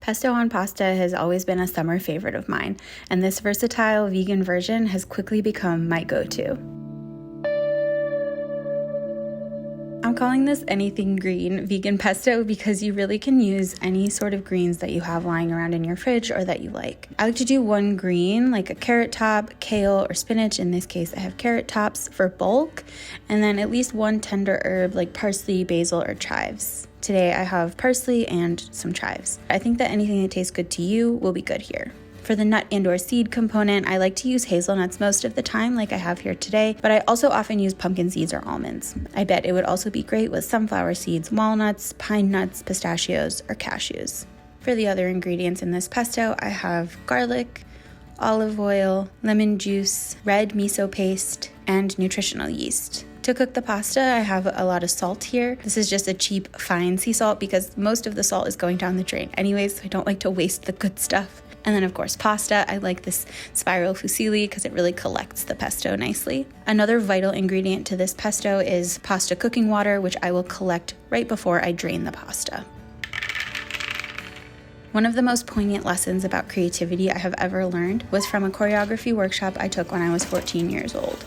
Pesto on pasta has always been a summer favorite of mine, and this versatile vegan version has quickly become my go-to. I'm calling this anything green vegan pesto because you really can use any sort of greens that you have lying around in your fridge or that you like. I like to do one green, like a carrot top, kale, or spinach. In this case, I have carrot tops for bulk, and then at least one tender herb like parsley, basil, or chives. Today I have parsley and some chives. I think that anything that tastes good to you will be good here. For the nut and/or seed component, I like to use hazelnuts most of the time, like I have here today, but I also often use pumpkin seeds or almonds. I bet it would also be great with sunflower seeds, walnuts, pine nuts, pistachios, or cashews. For the other ingredients in this pesto, I have garlic, olive oil, lemon juice, red miso paste, and nutritional yeast. To cook the pasta, I have a lot of salt here. This is just a cheap, fine sea salt because most of the salt is going down the drain anyways, so I don't like to waste the good stuff. And then of course pasta, I like this spiral fusilli because it really collects the pesto nicely. Another vital ingredient to this pesto is pasta cooking water, which I will collect right before I drain the pasta. One of the most poignant lessons about creativity I have ever learned was from a choreography workshop I took when I was 14 years old.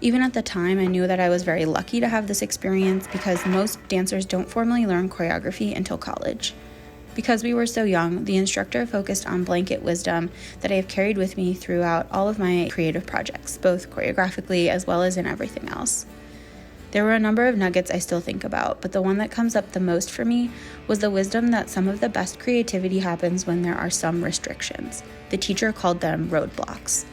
Even at the time, I knew that I was very lucky to have this experience because most dancers don't formally learn choreography until college. Because we were so young, the instructor focused on blanket wisdom that I have carried with me throughout all of my creative projects, both choreographically as well as in everything else. There were a number of nuggets I still think about, but the one that comes up the most for me was the wisdom that some of the best creativity happens when there are some restrictions. The teacher called them roadblocks.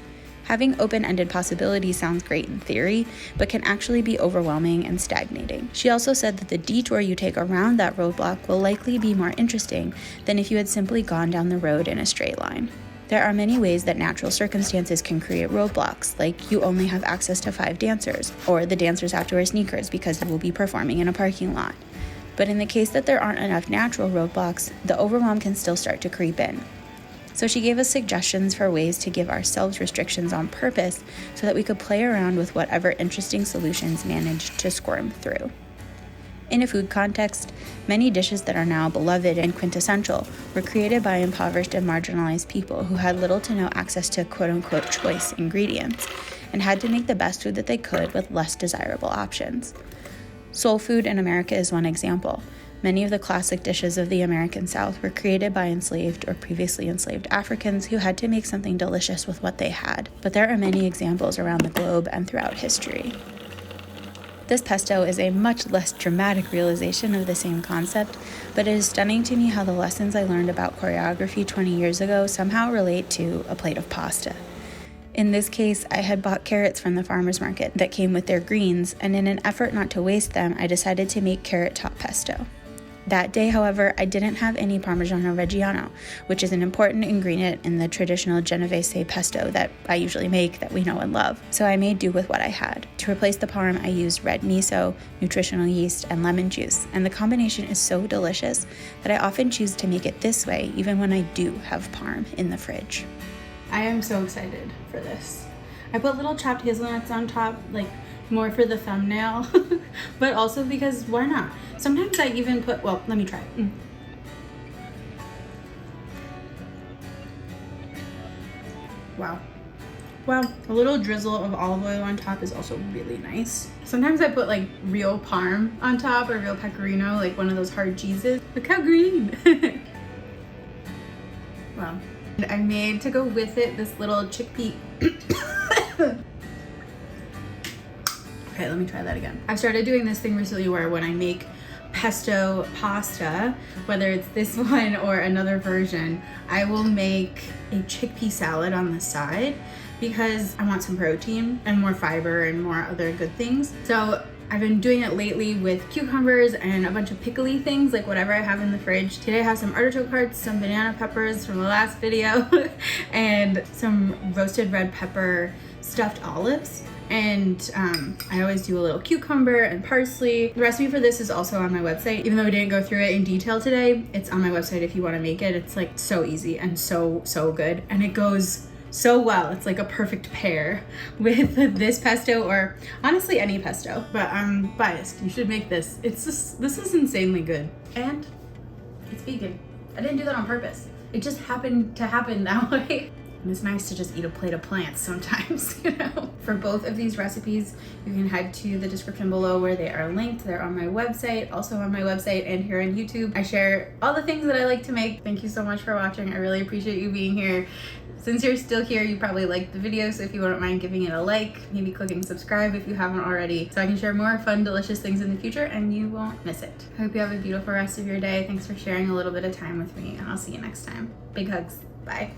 Having open-ended possibilities sounds great in theory, but can actually be overwhelming and stagnating. She also said that the detour you take around that roadblock will likely be more interesting than if you had simply gone down the road in a straight line. There are many ways that natural circumstances can create roadblocks, like you only have access to 5 dancers, or the dancers have to wear sneakers because they will be performing in a parking lot. But in the case that there aren't enough natural roadblocks, the overwhelm can still start to creep in. So she gave us suggestions for ways to give ourselves restrictions on purpose so that we could play around with whatever interesting solutions managed to squirm through. In a food context, many dishes that are now beloved and quintessential were created by impoverished and marginalized people who had little to no access to quote-unquote choice ingredients and had to make the best food that they could with less desirable options. Soul food in America is one example. Many of the classic dishes of the American South were created by enslaved or previously enslaved Africans who had to make something delicious with what they had. But there are many examples around the globe and throughout history. This pesto is a much less dramatic realization of the same concept, but it is stunning to me how the lessons I learned about choreography 20 years ago somehow relate to a plate of pasta. In this case, I had bought carrots from the farmer's market that came with their greens, and in an effort not to waste them, I decided to make carrot top pesto. That day, however, I didn't have any Parmigiano Reggiano, which is an important ingredient in the traditional Genovese pesto that I usually make that we know and love. So I made do with what I had. To replace the parm, I used red miso, nutritional yeast, and lemon juice, and the combination is so delicious that I often choose to make it this way even when I do have parm in the fridge. I am so excited for this. I put little chopped hazelnuts on top, like more for the thumbnail, but also because why not? Sometimes I even put, well, let me try. Wow. Wow, a little drizzle of olive oil on top is also really nice. Sometimes I put like real parm on top or real pecorino, like one of those hard cheeses. Look how green. Wow. And I made to go with it this little chickpea. Okay, let me try that again. I've started doing this thing recently where when I make pesto pasta, whether it's this one or another version, I will make a chickpea salad on the side because I want some protein and more fiber and more other good things. So I've been doing it lately with cucumbers and a bunch of pickly things, like whatever I have in the fridge. Today I have some artichoke hearts, some banana peppers from the last video, and some roasted red pepper stuffed olives. And I always do a little cucumber and parsley. The recipe for this is also on my website. Even though we didn't go through it in detail today, it's on my website if you want to make it. It's like so easy and so good. And it goes so well. It's like a perfect pair with this pesto or honestly any pesto. But I'm biased. You should make this. This is insanely good. And it's vegan. I didn't do that on purpose. it just happened to happen that way. And it's nice to just eat a plate of plants sometimes, you know? For both of these recipes, you can head to the description below where they are linked. They're on my website, also on my website and here on YouTube. I share all the things that I like to make. Thank you so much for watching. I really appreciate you being here. Since you're still here, you probably liked the video, so if you wouldn't mind giving it a like, maybe clicking subscribe if you haven't already, so I can share more fun, delicious things in the future and you won't miss it. I hope you have a beautiful rest of your day. Thanks for sharing a little bit of time with me, and I'll see you next time. Big hugs. Bye.